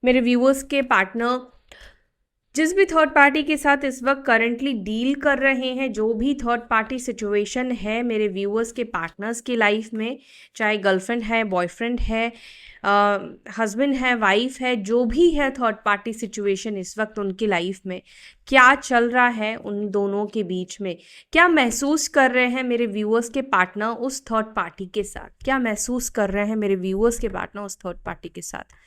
मेरे व्यूअर्स के पार्टनर जिस भी थर्ड पार्टी के साथ इस वक्त करंटली डील कर रहे हैं, जो भी थर्ड पार्टी सिचुएशन है मेरे व्यूअर्स के पार्टनर्स की लाइफ में, चाहे गर्लफ्रेंड है, बॉयफ्रेंड है, हस्बैंड है, वाइफ है, जो भी है थर्ड पार्टी सिचुएशन इस वक्त उनकी लाइफ में क्या चल रहा है, उन दोनों के बीच में क्या महसूस कर रहे हैं मेरे व्यूअर्स के पार्टनर उस थर्ड पार्टी के साथ, क्या महसूस कर रहे हैं मेरे व्यूअर्स के पार्टनर उस थर्ड पार्टी के साथ।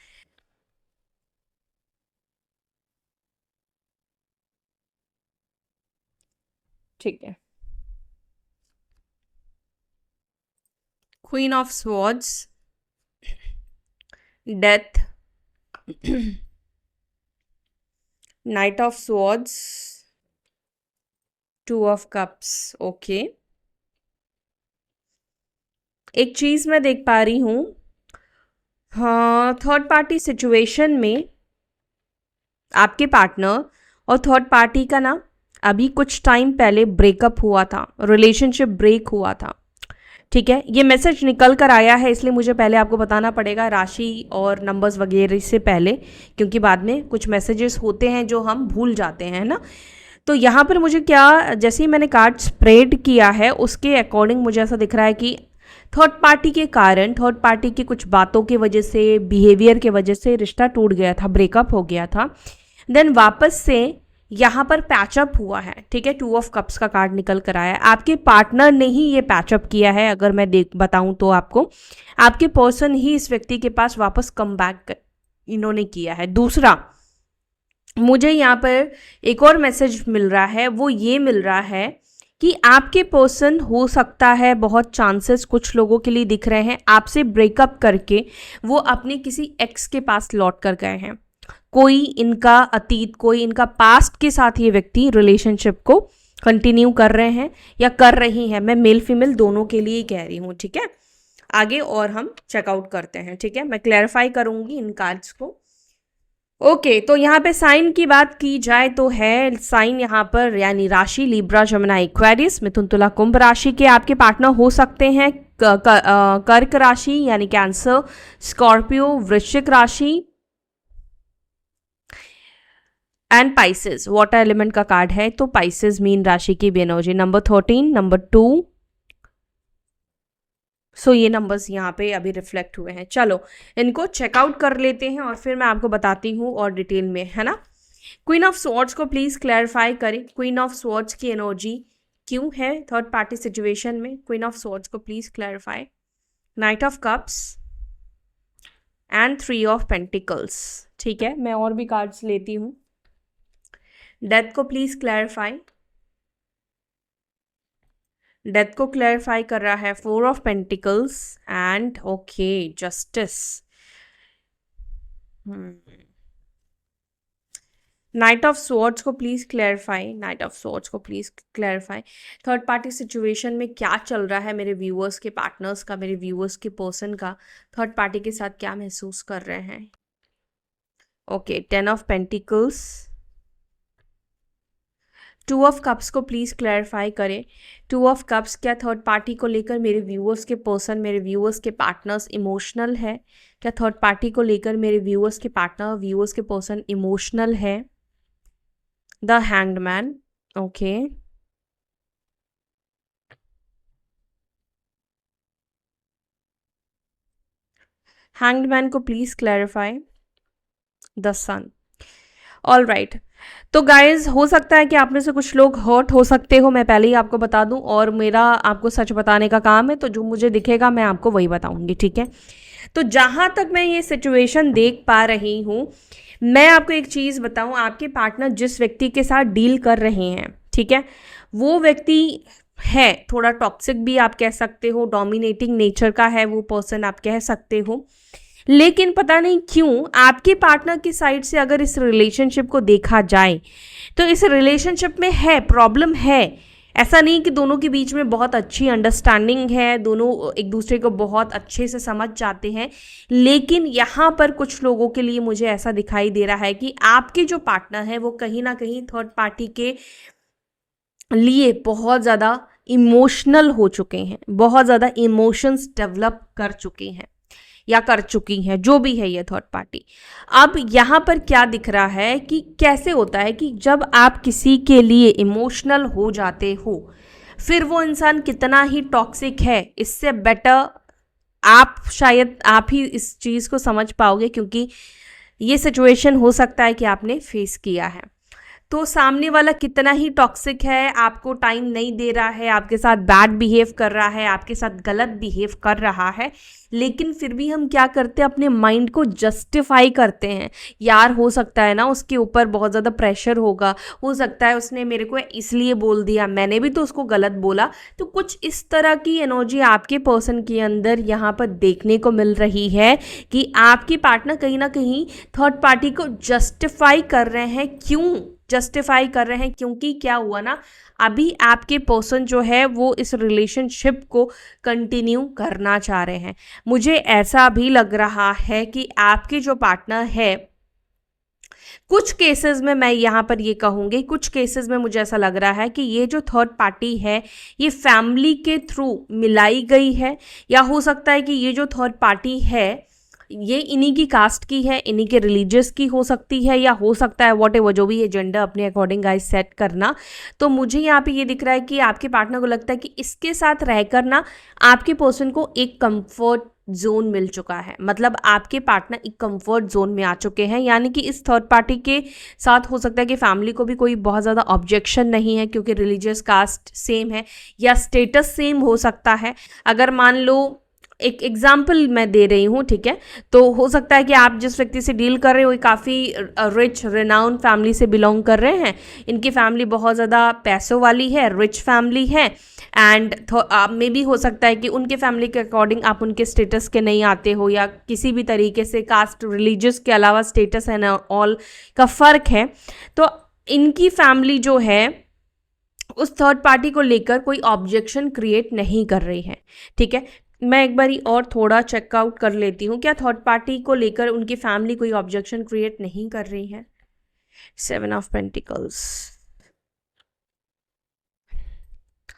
ठीक है, queen of swords, death, night of swords, two of cups. Okay, एक चीज मैं देख पा रही हूं, हाँ, थर्ड पार्टी सिचुएशन में आपके पार्टनर और थर्ड पार्टी का ना अभी कुछ टाइम पहले ब्रेकअप हुआ था, रिलेशनशिप ब्रेक हुआ था। ठीक है, ये मैसेज निकल कर आया है, इसलिए मुझे पहले आपको बताना पड़ेगा राशि और नंबर्स वगैरह से पहले, क्योंकि बाद में कुछ मैसेजेस होते हैं जो हम भूल जाते हैं ना। तो यहाँ पर मुझे क्या, जैसे ही मैंने कार्ड स्प्रेड किया है उसके अकॉर्डिंग मुझे ऐसा दिख रहा है कि थर्ड पार्टी के कारण, थर्ड पार्टी की कुछ बातों की वजह से, बिहेवियर के वजह से रिश्ता टूट गया था, ब्रेकअप हो गया था। देन वापस से यहाँ पर पैचअप हुआ है। ठीक है, टू ऑफ कप्स का कार्ड निकल कर आया है, आपके पार्टनर ने ही ये पैचअप किया है। अगर मैं बताऊं तो आपको, आपके पर्सन ही इस व्यक्ति के पास वापस कम बैक इन्होंने किया है। दूसरा, मुझे यहाँ पर एक और मैसेज मिल रहा है, वो ये मिल रहा है कि आपके पर्सन हो सकता है, बहुत चांसेस कुछ लोगों के लिए दिख रहे हैं, आपसे ब्रेकअप करके वो अपने किसी एक्स के पास लौट कर गए हैं। कोई इनका अतीत, कोई इनका पास्ट के साथ ये व्यक्ति रिलेशनशिप को कंटिन्यू कर रहे हैं या कर रही हैं। मैं मेल फीमेल दोनों के लिए ही कह रही हूँ। ठीक है, आगे और हम चेकआउट करते हैं। ठीक है, मैं क्लैरिफाई करूंगी इन कार्ड्स को। ओके, तो यहाँ पे साइन की बात की जाए तो है साइन यहाँ पर, यानी राशि लिब्रा, जमुना, एक्वेरियस, मिथुन, तुला, कुंभ राशि के आपके पार्टनर हो सकते हैं। कर्क राशि यानी कैंसर, स्कॉर्पियो, वृश्चिक राशि एंड पाइसेस। वाटर एलिमेंट का कार्ड है तो पाइसेस मीन राशि की भी एनर्जी। नंबर 13, नंबर 2, सो ये नंबर्स यहाँ पे अभी रिफ्लेक्ट हुए हैं। चलो इनको चेकआउट कर लेते हैं और फिर मैं आपको बताती हूँ और डिटेल में, है ना। क्वीन ऑफ स्वॉर्ड्स को प्लीज क्लैरिफाई करें, क्वीन ऑफ स्वॉर्ड्स की एनर्जी क्यों है थर्ड पार्टी सिचुएशन में, क्वीन ऑफ स्वॉर्ड्स को please clarify. Knight of cups and 3 of pentacles. ठीक है, मैं और भी कार्ड्स लेती हूँ। डेथ को प्लीज क्लैरिफाई, डेथ को क्लैरिफाई कर रहा है 4 of pentacles and okay justice. Knight of swords को please clarify, knight of swords को please clarify. Third party situation में क्या चल रहा है मेरे व्यूअर्स के पार्टनर्स का, मेरे व्यूअर्स के पर्सन का, थर्ड पार्टी के साथ क्या महसूस कर रहे हैं। Okay, 10 of pentacles, 2 of cups को प्लीज क्लैरिफाई करें। 2 ऑफ कप्स, क्या थर्ड पार्टी को लेकर मेरे व्यूअर्स के पर्सन, मेरे व्यूअर्स के पार्टनर्स इमोशनल है? क्या थर्ड पार्टी को लेकर मेरे व्यूअर्स के पार्टनर, व्यूअर्स के पर्सन इमोशनल है? The hanged man. Okay, hanged man को please clarify. The sun. All right, तो गाइज हो सकता है कि आप में से कुछ लोग हर्ट हो सकते हो, मैं पहले ही आपको बता दूं, और मेरा आपको सच बताने का काम है, तो जो मुझे दिखेगा मैं आपको वही बताऊंगी। ठीक है, तो जहां तक मैं ये सिचुएशन देख पा रही हूं, मैं आपको एक चीज बताऊं, आपके पार्टनर जिस व्यक्ति के साथ डील कर रहे हैं, ठीक है, वो व्यक्ति है थोड़ा टॉक्सिक भी आप कह सकते हो, डोमिनेटिंग नेचर का है वो पर्सन आप कह सकते हो। लेकिन पता नहीं क्यों आपके पार्टनर की साइड से अगर इस रिलेशनशिप को देखा जाए तो इस रिलेशनशिप में है प्रॉब्लम है। ऐसा नहीं कि दोनों के बीच में बहुत अच्छी अंडरस्टैंडिंग है, दोनों एक दूसरे को बहुत अच्छे से समझ जाते हैं, लेकिन यहाँ पर कुछ लोगों के लिए मुझे ऐसा दिखाई दे रहा है कि आपके जो पार्टनर है वो कहीं ना कहीं थर्ड पार्टी के लिए बहुत ज़्यादा इमोशनल हो चुके हैं, बहुत ज़्यादा इमोशंस डेवलप कर चुके हैं। या कर चुकी हैं, जो भी है ये थर्ड पार्टी। अब यहाँ पर क्या दिख रहा है कि कैसे होता है कि जब आप किसी के लिए इमोशनल हो जाते हो, फिर वो इंसान कितना ही टॉक्सिक है, इससे बेटर आप शायद आप ही इस चीज़ को समझ पाओगे, क्योंकि ये सिचुएशन हो सकता है कि आपने फेस किया है। तो सामने वाला कितना ही टॉक्सिक है, आपको टाइम नहीं दे रहा है, आपके साथ बैड बिहेव कर रहा है, आपके साथ गलत बिहेव कर रहा है, लेकिन फिर भी हम क्या करते हैं, अपने माइंड को जस्टिफाई करते हैं। यार हो सकता है ना उसके ऊपर बहुत ज़्यादा प्रेशर होगा, हो सकता है उसने मेरे को इसलिए बोल दिया, मैंने भी तो उसको गलत बोला। तो कुछ इस तरह की एनर्जी आपके पर्सन के अंदर यहाँ पर देखने को मिल रही है कि आपकी पार्टनर कहीं ना कहीं थर्ड पार्टी को जस्टिफाई कर रहे हैं। क्यों जस्टिफाई कर रहे हैं? क्योंकि क्या हुआ ना, अभी आपके पर्सन जो है वो इस रिलेशनशिप को कंटिन्यू करना चाह रहे हैं। मुझे ऐसा भी लग रहा है कि आपके जो पार्टनर है, कुछ केसेस में मैं यहाँ पर ये कहूँगी, कुछ केसेस में मुझे ऐसा लग रहा है कि ये जो थर्ड पार्टी है ये फैमिली के थ्रू मिलाई गई है, या हो सकता है कि ये जो थर्ड पार्टी है ये इन्हीं की कास्ट की है, इन्हीं के रिलीजियस की हो सकती है, या हो सकता है व्हाटएवर जो भी एजेंडा अपने अकॉर्डिंग गाइस सेट करना। तो मुझे यहाँ पे ये दिख रहा है कि आपके पार्टनर को लगता है कि इसके साथ रहकर ना आपके पर्सन को एक कंफर्ट जोन मिल चुका है, मतलब आपके पार्टनर एक कंफर्ट जोन में आ चुके हैं। यानी कि इस थर्ड पार्टी के साथ हो सकता है कि फैमिली को भी कोई बहुत ज़्यादा ऑब्जेक्शन नहीं है, क्योंकि रिलीजियस कास्ट सेम है या स्टेटस सेम हो सकता है। अगर मान लो एक एग्जाम्पल मैं दे रही हूँ, ठीक है, तो हो सकता है कि आप जिस व्यक्ति से डील कर रहे हो काफ़ी रिच रिनाउंड फैमिली से बिलोंग कर रहे हैं, इनकी फैमिली बहुत ज़्यादा पैसों वाली है, रिच फैमिली है, एंड मे भी हो सकता है कि उनके फैमिली के अकॉर्डिंग आप उनके स्टेटस के नहीं आते हो, या किसी भी तरीके से कास्ट रिलीजियस के अलावा स्टेटस एंड ऑल का फ़र्क है। तो इनकी फैमिली जो है उस थर्ड पार्टी को लेकर कोई ऑब्जेक्शन क्रिएट नहीं कर रही है, ठीक है। मैं एक बारी और थोड़ा चेकआउट कर लेती हूँ, क्या थर्ड पार्टी को लेकर उनकी फैमिली कोई ऑब्जेक्शन क्रिएट नहीं कर रही है। 7 ऑफ पेंटिकल्स,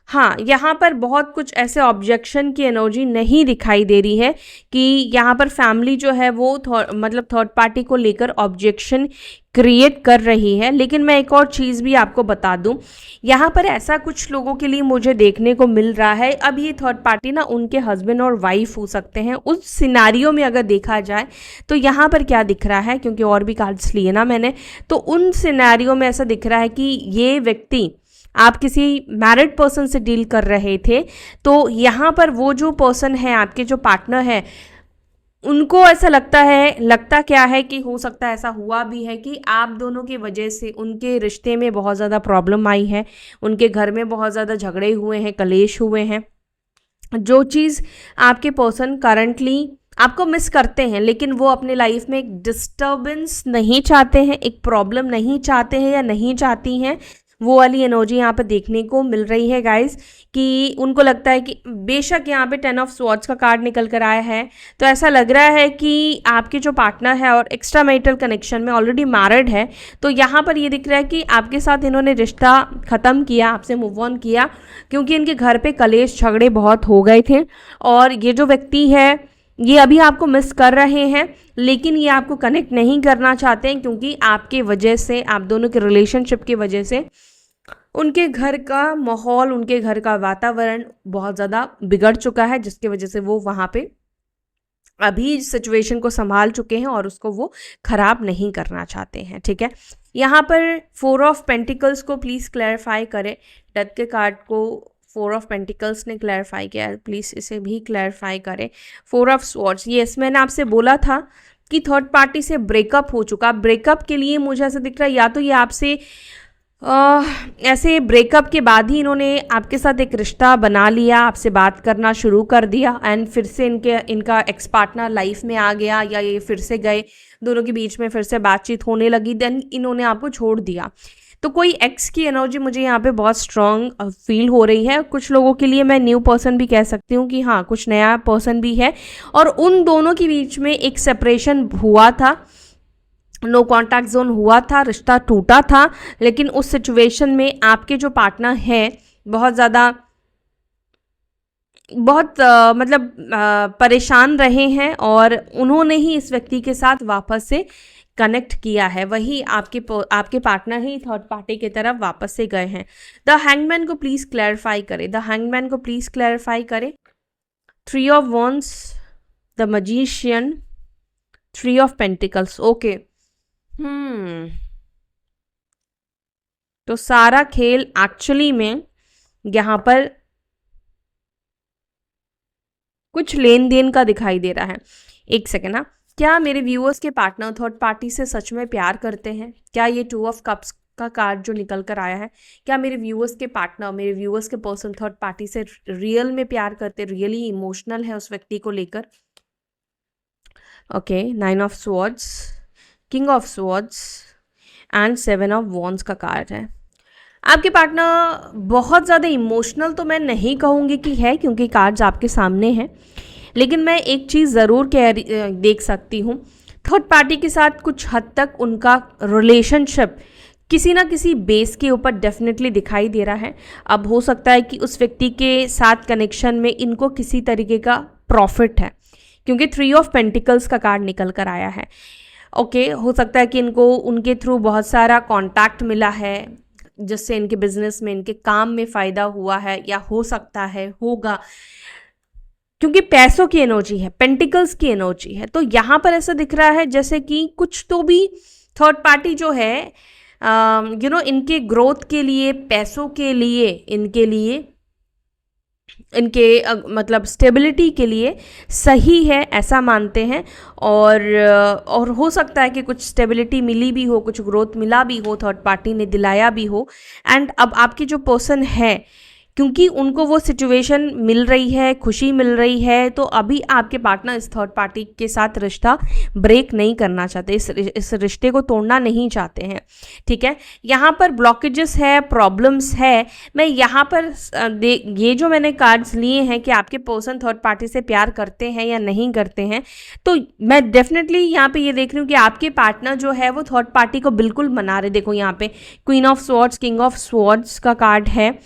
हाँ, यहाँ पर बहुत कुछ ऐसे ऑब्जेक्शन की एनर्जी नहीं दिखाई दे रही है कि यहाँ पर फैमिली जो है वो मतलब थर्ड पार्टी को लेकर ऑब्जेक्शन क्रिएट कर रही है। लेकिन मैं एक और चीज़ भी आपको बता दूं, यहाँ पर ऐसा कुछ लोगों के लिए मुझे देखने को मिल रहा है, अब ये थर्ड पार्टी ना उनके हस्बैंड और वाइफ हो सकते हैं। उस सिनारियो में अगर देखा जाए तो यहाँ पर क्या दिख रहा है, क्योंकि और भी कार्ड्स लिए ना मैंने, तो उन सिनारियो में ऐसा दिख रहा है कि ये व्यक्ति आप किसी मैरिड पर्सन से डील कर रहे थे, तो यहाँ पर वो जो पर्सन है, आपके जो पार्टनर है, उनको ऐसा लगता क्या है कि हो सकता है ऐसा हुआ भी है कि आप दोनों की वजह से उनके रिश्ते में बहुत ज़्यादा प्रॉब्लम आई है, उनके घर में बहुत ज़्यादा झगड़े हुए हैं, कलेश हुए हैं। जो चीज़ आपके पर्सन करंटली आपको मिस करते हैं, लेकिन वो अपने लाइफ में एक डिस्टर्बेंस नहीं चाहते हैं, एक प्रॉब्लम नहीं चाहते हैं या नहीं चाहती हैं, वो वाली एनर्जी यहाँ पे देखने को मिल रही है गाइस। कि उनको लगता है कि बेशक यहाँ पे 10 ऑफ स्वॉर्ड्स का कार्ड निकल कर आया है, तो ऐसा लग रहा है कि आपके जो पार्टनर है और एक्स्ट्रा मैरिटल कनेक्शन में ऑलरेडी मैरिड है, तो यहाँ पर ये दिख रहा है कि आपके साथ इन्होंने रिश्ता ख़त्म किया, आपसे मूव ऑन किया, क्योंकि इनके घर पे कलेश झगड़े बहुत हो गए थे। और ये जो व्यक्ति है ये अभी आपको मिस कर रहे हैं, लेकिन ये आपको कनेक्ट नहीं करना चाहते हैं, क्योंकि आपके वजह से, आप दोनों के रिलेशनशिप की वजह से उनके घर का माहौल, उनके घर का वातावरण बहुत ज़्यादा बिगड़ चुका है, जिसकी वजह से वो वहाँ पे अभी सिचुएशन को संभाल चुके हैं और उसको वो ख़राब नहीं करना चाहते हैं, ठीक है। यहाँ पर 4 ऑफ पेंटिकल्स को प्लीज़ क्लैरिफाई करें, डेथ के कार्ड को 4 ऑफ पेंटिकल्स ने क्लैरिफाई किया है, प्लीज़ इसे भी क्लैरिफाई करें। 4 ऑफ स्वॉर्ड्स, यस, मैंने आपसे बोला था कि थर्ड पार्टी से ब्रेकअप हो चुका। ब्रेकअप के लिए मुझे ऐसा दिख रहा है, या तो ये आपसे ऐसे ब्रेकअप के बाद ही इन्होंने आपके साथ एक रिश्ता बना लिया, आपसे बात करना शुरू कर दिया, एंड फिर से इनका एक्स पार्टनर लाइफ में आ गया, या ये फिर से गए, दोनों के बीच में फिर से बातचीत होने लगी, देन इन्होंने आपको छोड़ दिया। तो कोई एक्स की एनर्जी मुझे यहाँ पे बहुत स्ट्रॉन्ग फील हो रही है। कुछ लोगों के लिए मैं न्यू पर्सन भी कह सकती हूँ कि हाँ, कुछ नया पर्सन भी है, और उन दोनों के बीच में एक सेपरेशन हुआ था, नो कॉन्टैक्ट जोन हुआ था, रिश्ता टूटा था। लेकिन उस सिचुएशन में आपके जो पार्टनर हैं बहुत ज़्यादा बहुत परेशान रहे हैं और उन्होंने ही इस व्यक्ति के साथ वापस से कनेक्ट किया है, वही आपके पार्टनर ही थर्ड पार्टी की तरफ वापस से गए हैं। द हैंगमैन को प्लीज क्लैरिफाई करें, द हैंगमैन को प्लीज क्लैरिफाई करें। 3 of wands, the magician, 3 of pentacles. Okay, तो सारा खेल एक्चुअली में यहाँ पर कुछ लेन देन का दिखाई दे रहा है। एक सेकेंड ना, क्या मेरे व्यूअर्स के पार्टनर थर्ड पार्टी से सच में प्यार करते हैं? क्या ये 2 ऑफ कप्स का कार्ड जो निकल कर आया है, क्या मेरे व्यूअर्स के पार्टनर, मेरे व्यूअर्स के पर्सन थर्ड पार्टी से रियल में प्यार करते, रियली इमोशनल है उस व्यक्ति को लेकर? Okay, 9 of swords, king of swords and 7 of wands का कार्ड है। आपके पार्टनर बहुत ज़्यादा इमोशनल तो मैं नहीं कहूँगी कि है, क्योंकि कार्ड्स आपके सामने हैं, लेकिन मैं एक चीज़ ज़रूर देख सकती हूँ, थर्ड पार्टी के साथ कुछ हद तक उनका रिलेशनशिप किसी ना किसी बेस के ऊपर डेफिनेटली दिखाई दे रहा है। अब हो सकता है कि उस व्यक्ति के साथ कनेक्शन में इनको किसी तरीके का प्रॉफिट है, क्योंकि 3 ऑफ पेंटिकल्स का कार्ड निकल कर आया है। ओके, हो सकता है कि इनको उनके थ्रू बहुत सारा कॉन्टैक्ट मिला है, जिससे इनके बिजनेस में, इनके काम में फ़ायदा हुआ है, या हो सकता है होगा, क्योंकि पैसों की एनर्जी है, पेंटिकल्स की एनर्जी है। तो यहाँ पर ऐसा दिख रहा है जैसे कि कुछ तो भी थर्ड पार्टी जो है इनके ग्रोथ के लिए, पैसों के लिए, इनके मतलब स्टेबिलिटी के लिए सही है, ऐसा मानते हैं। और हो सकता है कि कुछ स्टेबिलिटी मिली भी हो, कुछ ग्रोथ मिला भी हो, थर्ड पार्टी ने दिलाया भी हो। एंड अब आपके जो पर्सन है, क्योंकि उनको वो सिचुएशन मिल रही है, खुशी मिल रही है, तो अभी आपके पार्टनर इस थर्ड पार्टी के साथ रिश्ता ब्रेक नहीं करना चाहते, इस रिश्ते को तोड़ना नहीं चाहते हैं। ठीक है, यहाँ पर ब्लॉकेजेस है, प्रॉब्लम्स है। मैं यहाँ पर ये जो मैंने कार्ड्स लिए हैं कि आपके पर्सन थर्ड पार्टी से प्यार करते हैं या नहीं करते हैं, तो मैं डेफिनेटली यहाँ पे ये देख रही हूँ कि आपके पार्टनर जो है वो थर्ड पार्टी को बिल्कुल मना रहे। देखो यहाँ पे queen of swords, king of swords का कार्ड है।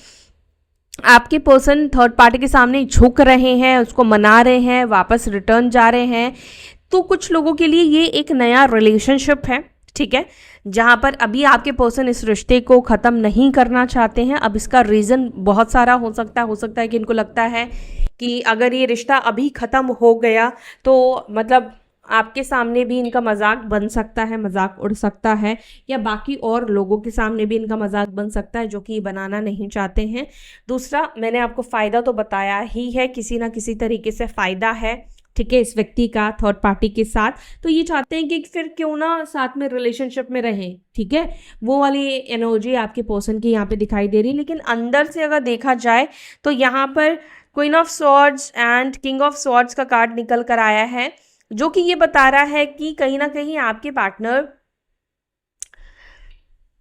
आपके पर्सन थर्ड पार्टी के सामने झुक रहे हैं, उसको मना रहे हैं, वापस रिटर्न जा रहे हैं। तो कुछ लोगों के लिए ये एक नया रिलेशनशिप है, ठीक है, जहाँ पर अभी आपके पर्सन इस रिश्ते को ख़त्म नहीं करना चाहते हैं। अब इसका रीज़न बहुत सारा हो सकता है कि इनको लगता है कि अगर ये रिश्ता अभी ख़त्म हो गया तो मतलब आपके सामने भी इनका मजाक बन सकता है, मजाक उड़ सकता है, या बाकी और लोगों के सामने भी इनका मजाक बन सकता है, जो कि बनाना नहीं चाहते हैं। दूसरा, मैंने आपको फ़ायदा तो बताया ही है, किसी ना किसी तरीके से फ़ायदा है, ठीक है, इस व्यक्ति का थर्ड पार्टी के साथ। तो ये चाहते हैं कि फिर क्यों ना साथ में रिलेशनशिप में रहें, ठीक है, वो वाली एनर्जी आपके पर्सन की यहाँ पे दिखाई दे रही है। लेकिन अंदर से अगर देखा जाए तो यहाँ पर queen of swords and king of swords का कार्ड निकल कर आया है, जो कि ये बता रहा है कि कहीं ना कहीं आपके पार्टनर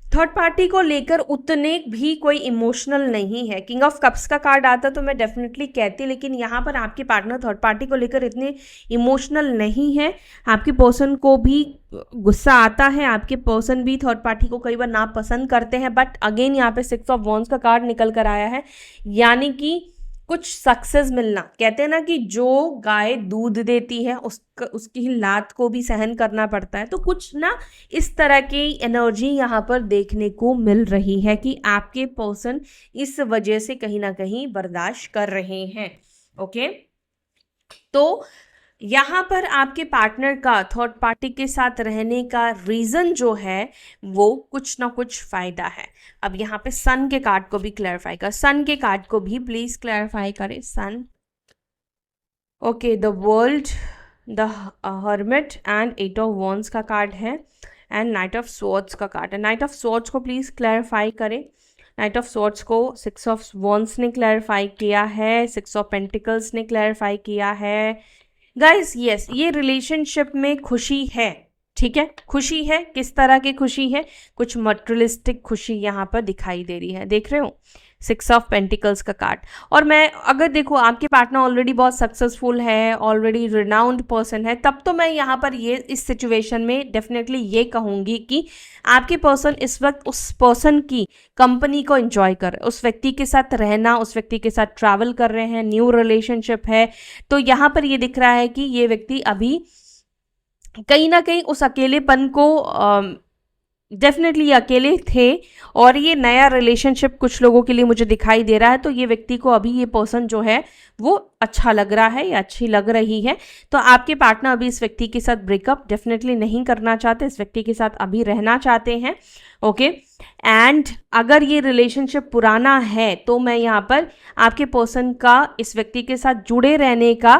थर्ड पार्टी को लेकर उतने भी कोई इमोशनल नहीं है। किंग ऑफ कप्स का कार्ड आता तो मैं डेफिनेटली कहती, लेकिन यहाँ पर आपके पार्टनर थर्ड पार्टी को लेकर इतने इमोशनल नहीं है। आपके पर्सन को भी गुस्सा आता है, आपके पर्सन भी थर्ड पार्टी को कई बार नापसंद करते हैं, बट अगेन यहाँ पे 6 ऑफ वॉन्ड्स का कार्ड निकल कर आया है, यानी कि कुछ सक्सेस मिलना। कहते हैं ना कि जो गाय दूध देती है उसकी लात को भी सहन करना पड़ता है। तो कुछ ना इस तरह की एनर्जी यहाँ पर देखने को मिल रही है कि आपके पर्सन इस वजह से कहीं ना कहीं बर्दाश्त कर रहे हैं। ओके, तो यहाँ पर आपके पार्टनर का थर्ड पार्टी के साथ रहने का रीज़न जो है वो कुछ ना कुछ फ़ायदा है। अब यहाँ पे सन के कार्ड को भी क्लैरिफाई कर, सन के कार्ड को भी प्लीज़ क्लैरिफाई करें। Sun, okay, the world, the hermit and 8 of wands का कार्ड है, एंड नाइट ऑफ स्वॉर्ड्स का कार्ड है। नाइट ऑफ स्वॉर्ड्स को प्लीज़ क्लैरिफाई करें। नाइट ऑफ स्वॉर्ड्स को 6 ऑफ वॉन्ड्स ने क्लैरिफाई किया है, 6 ऑफ पेंटिकल्स ने क्लैरिफाई किया है। गाइस यस, ये रिलेशनशिप में खुशी है, ठीक है, खुशी है। किस तरह की खुशी है? कुछ मटेरियलिस्टिक खुशी यहाँ पर दिखाई दे रही है, देख रहे हो। सिक्स ऑफ पेंटिकल्स का कार्ड। और मैं अगर देखो आपके पार्टनर ऑलरेडी बहुत सक्सेसफुल है, ऑलरेडी रिनाउंड पर्सन है, तब तो मैं यहाँ पर ये इस सिचुएशन में डेफिनेटली ये कहूँगी कि आपके पर्सन इस वक्त उस पर्सन की कंपनी को एंजॉय कर रहे हैं, उस व्यक्ति के साथ रहना, उस व्यक्ति के साथ ट्रैवल कर रहे हैं, न्यू रिलेशनशिप है। तो यहाँ पर ये दिख रहा है कि ये व्यक्ति अभी कहीं ना कहीं उस अकेलेपन को डेफिनेटली अकेले थे, और ये नया रिलेशनशिप कुछ लोगों के लिए मुझे दिखाई दे रहा है। तो ये व्यक्ति को अभी ये पर्सन जो है वो अच्छा लग रहा है या अच्छी लग रही है। तो आपके पार्टनर अभी इस व्यक्ति के साथ ब्रेकअप डेफिनेटली नहीं करना चाहते, इस व्यक्ति के साथ अभी रहना चाहते हैं। ओके, एंड अगर ये रिलेशनशिप पुराना है तो मैं यहाँ पर आपके पर्सन का इस व्यक्ति के साथ जुड़े रहने का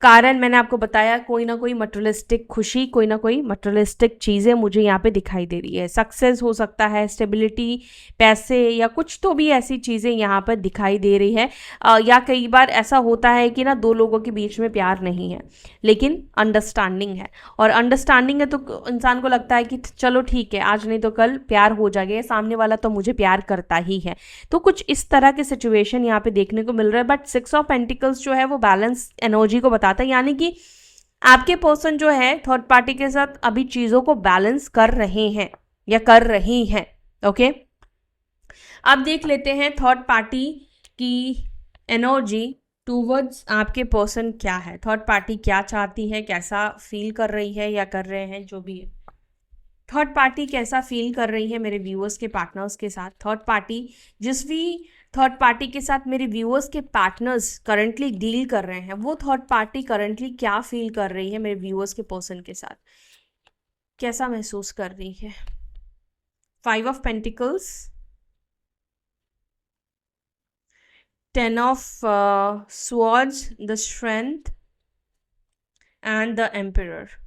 कारण मैंने आपको बताया, कोई ना कोई मटेरियलिस्टिक खुशी, कोई ना कोई मटेरियलिस्टिक चीज़ें मुझे यहाँ पे दिखाई दे रही है। सक्सेस हो सकता है, स्टेबिलिटी, पैसे, या कुछ तो भी ऐसी चीज़ें यहाँ पर दिखाई दे रही है। या कई बार ऐसा होता है कि ना दो लोगों के बीच में प्यार नहीं है लेकिन अंडरस्टैंडिंग है, और अंडरस्टैंडिंग है तो इंसान को लगता है कि चलो ठीक है, आज नहीं तो कल प्यार हो जाएगा, सामने वाला तो मुझे प्यार करता ही है। तो कुछ इस तरह के सिचुएशन यहाँ पे देखने को मिल रहा है। बट सिक्स ऑफ पेंटिकल्स जो है वो बैलेंस एनर्जी को बताता है, यानी कि आपके पर्सन जो है थर्ड पार्टी के साथ अभी चीजों को बैलेंस कर रहे हैं या कर रही हैं। ओके, अब देख लेते हैं थर्ड पार्टी की एनर्जी टूवर्ड्स आपके पर्सन क्या है। थर्ड पार्टी क्या चाहती है, कैसा फील कर रही है या कर रहे हैं, जो भी है थर्ड पार्टी कैसा फील कर रही है मेरे व्यूअर्स के पार्टनर्स के साथ। थर्ड पार्टी जिस भी थर्ड पार्टी के साथ मेरे व्यूअर्स के पार्टनर्स करंटली डील कर रहे हैं, वो थर्ड पार्टी करंटली क्या फील कर रही है मेरे व्यूअर्स के पर्सन के साथ, कैसा महसूस कर रही है। 5 of pentacles, 10 of swords, the strength and the emperor.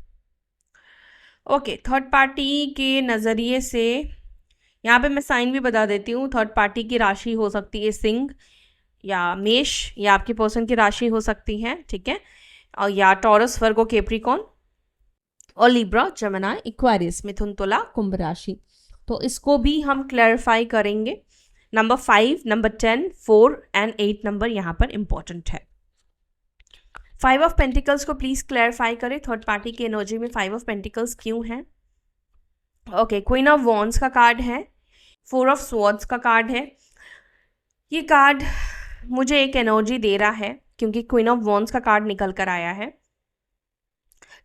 Okay, third party के नज़रिए से यहाँ पे मैं साइन भी बता देती हूँ। थर्ड पार्टी की राशि हो सकती है सिंह या मेष, या आपके पर्सन की राशि हो सकती है, ठीक है, और या टॉरस, वर्गो, कैप्रिकॉर्न, और लिब्रा, जेमिनी, एक्वेरियस, मिथुन, तुला, कुंभ राशि। तो इसको भी हम क्लैरिफाई करेंगे। नंबर 5, नंबर 10, 4 एंड 8 नंबर यहाँ पर इंपॉर्टेंट है। 5 ऑफ पेंटिकल्स को प्लीज क्लैरिफाई करें, थर्ड पार्टी की एनर्जी में 5 ऑफ पेंटिकल्स क्यों है। ओके, क्वीन ऑफ वॉन्ड्स का कार्ड है, 4 ऑफ स्वॉर्ड्स का कार्ड है। ये कार्ड मुझे एक एनर्जी दे रहा है क्योंकि क्वीन ऑफ वॉन्ड्स का कार्ड निकल कर आया है।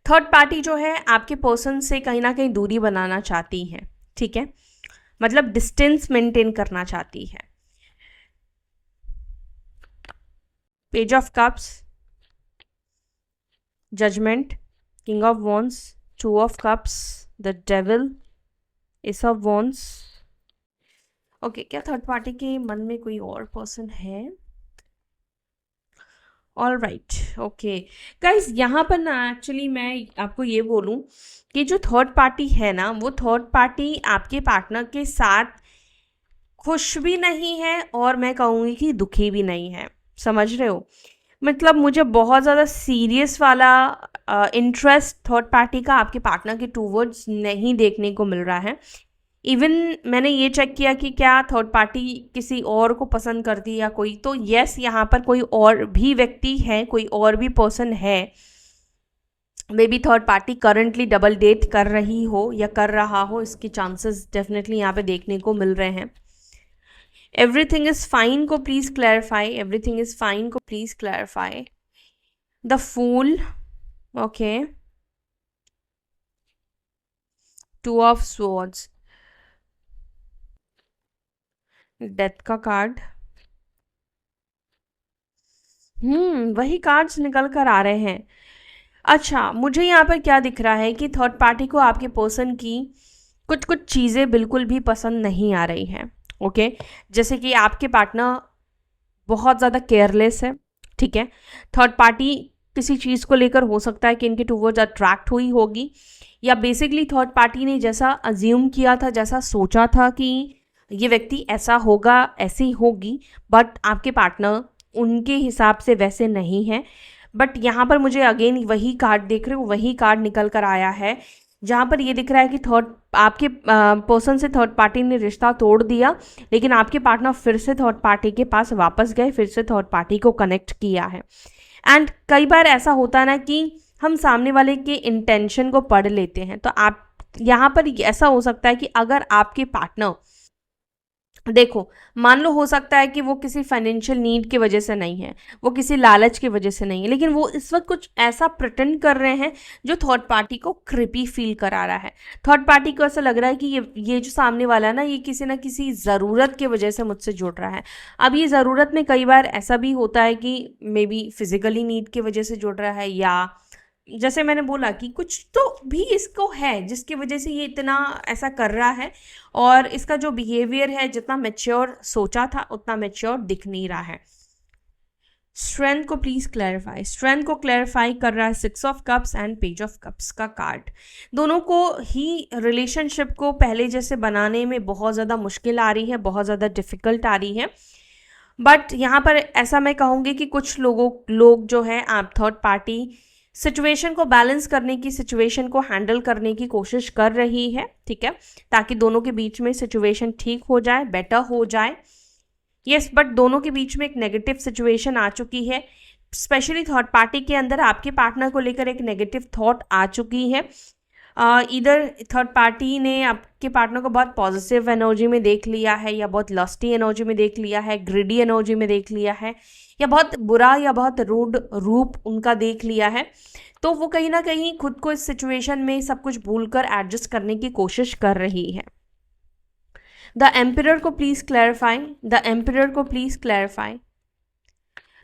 थर्ड पार्टी जो है आपके पर्सन से कहीं ना कहीं दूरी बनाना चाहती है, ठीक है, मतलब डिस्टेंस मेंटेन करना चाहती है। Page of cups, judgement, king of wands, 2 of cups, the devil, ace of wands. Okay, क्या थर्ड पार्टी के मन में कोई और पर्सन है? ऑल राइट, ओके गाइज, यहाँ पर ना एक्चुअली मैं आपको ये बोलूँ कि जो थर्ड पार्टी है ना, वो थर्ड पार्टी आपके पार्टनर के साथ खुश भी नहीं है और मैं कहूँगी कि दुखी भी नहीं है। समझ रहे हो, मतलब मुझे बहुत ज़्यादा सीरियस वाला इंटरेस्ट थर्ड पार्टी का आपके पार्टनर के टूवर्ड्स नहीं देखने को मिल रहा है। इवन मैंने ये चेक किया कि क्या थर्ड पार्टी किसी और को पसंद करती है या कोई, तो यस, यहाँ पर कोई और भी व्यक्ति है, कोई और भी पर्सन है। Maybe third party currently double date कर रही हो या कर रहा हो, इसके चांसेस डेफिनेटली यहाँ पे देखने को मिल रहे हैं। एवरीथिंग इज फाइन को please clarify, everything is fine को please clarify. The fool, okay, 2 of swords, death का कार्ड, वही कार्ड्स निकल कर आ रहे हैं। अच्छा, मुझे यहाँ पर क्या दिख रहा है कि थर्ड पार्टी को आपके पर्सन की कुछ कुछ चीज़ें बिल्कुल भी पसंद नहीं आ रही हैं। ओके, जैसे कि आपके पार्टनर बहुत ज़्यादा केयरलेस है, ठीक है। थर्ड पार्टी किसी चीज़ को लेकर हो सकता है कि इनके टूवर्ड्स अट्रैक्ट हुई होगी, या बेसिकली थर्ड पार्टी ने जैसा अज्यूम किया था, जैसा सोचा था कि ये व्यक्ति ऐसा होगा, ऐसी होगी, बट आपके पार्टनर उनके हिसाब से वैसे नहीं है। बट यहाँ पर मुझे अगेन वही कार्ड देख रहे हो, वही कार्ड निकल कर आया है जहाँ पर ये दिख रहा है कि थर्ड आपके पर्सन से थर्ड पार्टी ने रिश्ता तोड़ दिया, लेकिन आपके पार्टनर फिर से थर्ड पार्टी के पास वापस गए, फिर से थर्ड पार्टी को कनेक्ट किया है। एंड कई बार ऐसा होता है ना कि हम सामने वाले के इंटेंशन को पढ़ लेते हैं। तो आप यहाँ पर ऐसा हो सकता है कि अगर आपके पार्टनर, देखो मान लो हो सकता है कि वो किसी फाइनेंशियल नीड की वजह से नहीं है, वो किसी लालच की वजह से नहीं है, लेकिन वो इस वक्त कुछ ऐसा प्रिटेंड कर रहे हैं जो थर्ड पार्टी को क्रिपी फील करा रहा है। थर्ड पार्टी को ऐसा लग रहा है कि ये जो सामने वाला है ना, ये किसी ना किसी ज़रूरत की वजह से मुझसे जुड़ रहा है। अब ये ज़रूरत में कई बार ऐसा भी होता है कि मे बी फिजिकली नीड की वजह से जुड़ रहा है, या जैसे मैंने बोला कि कुछ तो भी इसको है जिसकी वजह से ये इतना ऐसा कर रहा है, और इसका जो बिहेवियर है जितना मैच्योर सोचा था उतना मैच्योर दिख नहीं रहा है। स्ट्रेंथ को प्लीज क्लैरिफाई, स्ट्रेंथ को क्लैरिफाई कर रहा है 6 of cups and page of cups का कार्ड। दोनों को ही रिलेशनशिप को पहले जैसे बनाने में बहुत ज़्यादा मुश्किल आ रही है, बहुत ज़्यादा डिफिकल्ट आ रही है। बट यहाँ पर ऐसा मैं कहूँगी कि कुछ लोग जो है आप थर्ड पार्टी सिचुएशन को बैलेंस करने की, सिचुएशन को हैंडल करने की कोशिश कर रही है, ठीक है, ताकि दोनों के बीच में सिचुएशन ठीक हो जाए, बेटर हो जाए। यस, बट दोनों के बीच में एक नेगेटिव सिचुएशन आ चुकी है, स्पेशली थर्ड पार्टी के अंदर आपके पार्टनर को लेकर एक नेगेटिव थॉट आ चुकी है। इधर थर्ड पार्टी ने आपके पार्टनर को बहुत पॉजिटिव एनर्जी में देख लिया है, या बहुत लस्टी एनर्जी में देख लिया है, ग्रिडी एनर्जी में देख लिया है, या बहुत बुरा या बहुत रूड रूप उनका देख लिया है। तो वो कहीं ना कहीं खुद को इस सिचुएशन में सब कुछ भूलकर एडजस्ट करने की कोशिश कर रही है। द एम्परर को प्लीज क्लैरिफाई, द एम्परर को प्लीज क्लैरिफाई,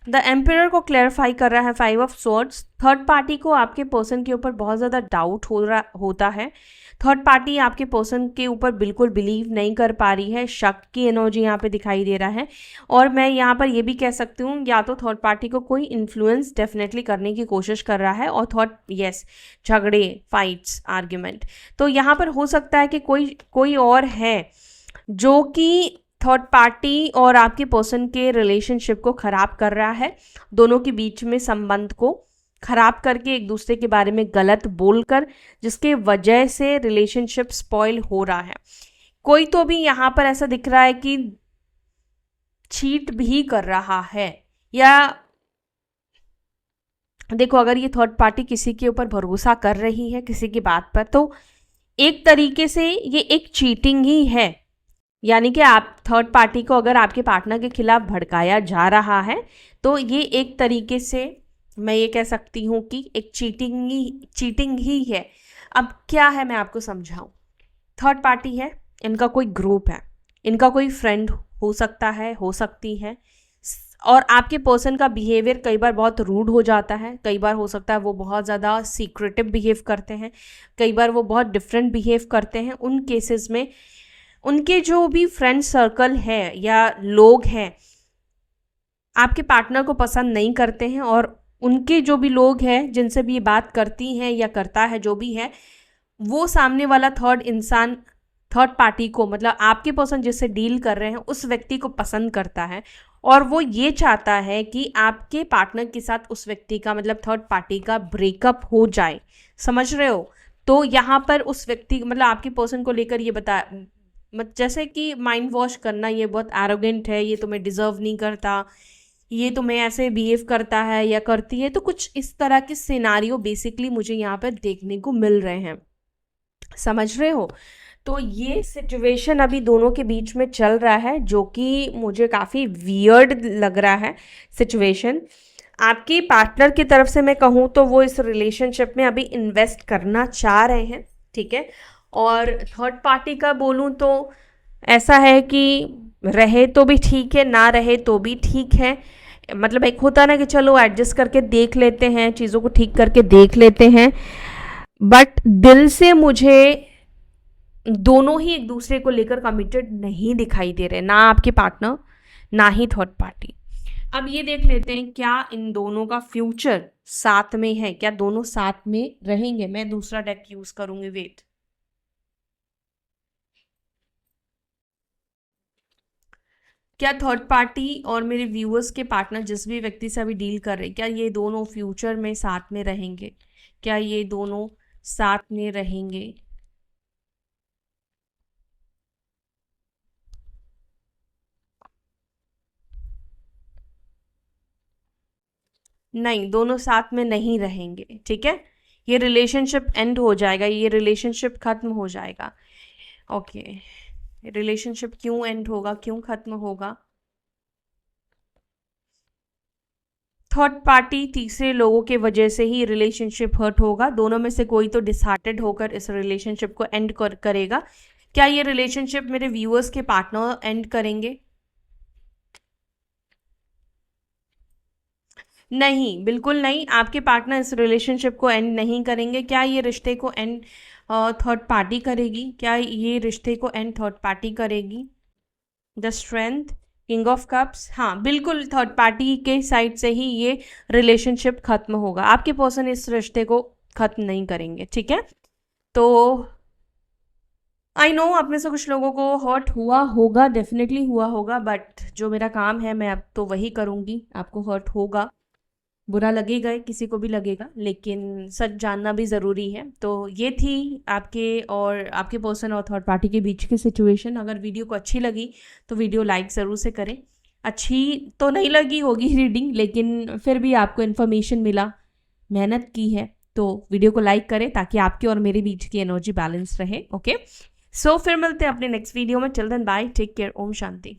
द एम्परर को क्लैरिफाई कर रहा है 5 ऑफ स्वॉर्ड्स। थर्ड पार्टी को आपके पर्सन के ऊपर बहुत ज़्यादा डाउट होता है। थर्ड पार्टी आपके पर्सन के ऊपर बिल्कुल बिलीव नहीं कर पा रही है, शक की एनर्जी यहाँ पे दिखाई दे रहा है। और मैं यहाँ पर ये भी कह सकती हूँ, या तो थर्ड पार्टी को कोई इन्फ्लुएंस डेफिनेटली करने की कोशिश कर रहा है, और झगड़े, फाइट्स, आर्ग्यूमेंट। तो यहाँ पर हो सकता है कि कोई और है जो कि थर्ड पार्टी और आपके पर्सन के रिलेशनशिप को खराब कर रहा है, दोनों के बीच में संबंध को खराब करके एक दूसरे के बारे में गलत बोलकर, जिसके वजह से रिलेशनशिप स्पॉइल हो रहा है। कोई तो भी यहाँ पर ऐसा दिख रहा है कि चीट भी कर रहा है, या देखो अगर ये थर्ड पार्टी किसी के ऊपर भरोसा कर रही है किसी की बात पर, तो एक तरीके से ये एक चीटिंग ही है। यानी कि आप थर्ड पार्टी को अगर आपके पार्टनर के खिलाफ भड़काया जा रहा है, तो ये एक तरीके से मैं ये कह सकती हूँ कि एक चीटिंग ही है। अब क्या है मैं आपको समझाऊँ। थर्ड पार्टी है, इनका कोई ग्रुप है, इनका कोई फ्रेंड हो सकता है, हो सकती है, और आपके पर्सन का बिहेवियर कई बार बहुत रूड हो जाता है, कई बार हो सकता है वो बहुत ज़्यादा सीक्रेटिव बिहेव करते हैं, कई बार वो बहुत डिफरेंट बिहेव करते हैं। उन केसेस में उनके जो भी फ्रेंड सर्कल है या लोग हैं आपके पार्टनर को पसंद नहीं करते हैं, और उनके जो भी लोग हैं जिनसे भी ये बात करती हैं या करता है जो भी है, वो सामने वाला थर्ड पार्टी को, मतलब आपके पर्सन जिससे डील कर रहे हैं उस व्यक्ति को पसंद करता है, और वो ये चाहता है कि आपके पार्टनर के साथ उस व्यक्ति का, मतलब थर्ड पार्टी का ब्रेकअप हो जाए। समझ रहे हो। तो यहाँ पर उस व्यक्ति, मतलब आपके पर्सन को लेकर ये जैसे कि माइंड वॉश करना, ये बहुत एरोगेंट है, ये तुम्हें डिजर्व नहीं करता, ये तुम्हें ऐसे बिहेव करता है या करती है। तो कुछ इस तरह के सिनारियो बेसिकली मुझे यहाँ पर देखने को मिल रहे हैं। समझ रहे हो। तो ये सिचुएशन अभी दोनों के बीच में चल रहा है, जो कि मुझे काफ़ी वियर्ड लग रहा है सिचुएशन। आपकी पार्टनर की तरफ से मैं कहूँ तो वो इस रिलेशनशिप में अभी इन्वेस्ट करना चाह रहे हैं, ठीक है। और थर्ड पार्टी का बोलूँ तो ऐसा है कि रहे तो भी ठीक है, ना रहे तो भी ठीक है। मतलब एक होता है ना कि चलो एडजस्ट करके देख लेते हैं, चीज़ों को ठीक करके देख लेते हैं, बट दिल से मुझे दोनों ही एक दूसरे को लेकर कमिटेड नहीं दिखाई दे रहे, ना आपके पार्टनर ना ही थर्ड पार्टी। अब ये देख लेते हैं क्या इन दोनों का फ्यूचर साथ में है, क्या दोनों साथ में रहेंगे। मैं दूसरा डेक यूज करूंगी, वेट। क्या थर्ड पार्टी और मेरे व्यूअर्स के पार्टनर जिस भी व्यक्ति से अभी डील कर रहे हैं, क्या ये दोनों फ्यूचर में साथ में रहेंगे, क्या ये दोनों साथ में रहेंगे। नहीं, दोनों साथ में नहीं रहेंगे, ठीक है। ये रिलेशनशिप एंड हो जाएगा, ये रिलेशनशिप खत्म हो जाएगा। ओके, रिलेशनशिप क्यों एंड होगा, क्यों खत्म होगा? थर्ड पार्टी, तीसरे लोगों के वजह से ही रिलेशनशिप हर्ट होगा। दोनों में से कोई तो डिसहार्टेड होकर इस रिलेशनशिप को एंड करेगा। क्या ये रिलेशनशिप मेरे व्यूअर्स के पार्टनर एंड करेंगे? नहीं, बिल्कुल नहीं, आपके पार्टनर इस रिलेशनशिप को एंड नहीं करेंगे। क्या ये रिश्ते को एंड थर्ड पार्टी करेगी? क्या ये रिश्ते को एंड थर्ड पार्टी करेगी? The strength, king of cups, हाँ बिल्कुल, थर्ड पार्टी के साइड से ही ये रिलेशनशिप खत्म होगा। आपके पर्सन इस रिश्ते को खत्म नहीं करेंगे, ठीक है। तो आई नो आप में से कुछ लोगों को हर्ट हुआ होगा, डेफिनेटली हुआ होगा, बट जो मेरा काम है मैं अब तो वही करूँगी। आपको हर्ट होगा, बुरा लगेगा, किसी को भी लगेगा, लेकिन सच जानना भी ज़रूरी है। तो ये थी आपके पर्सन और थर्ड पार्टी के बीच की सिचुएशन। अगर वीडियो को अच्छी लगी तो वीडियो लाइक ज़रूर से करें। अच्छी तो नहीं लगी होगी रीडिंग, लेकिन फिर भी आपको इन्फॉर्मेशन मिला, मेहनत की है, तो वीडियो को लाइक करें ताकि आपके और मेरे बीच की एनर्जी बैलेंस रहे। ओके, सो फिर मिलते हैं अपने नेक्स्ट वीडियो में। Till then bye, take care, ओम शांति।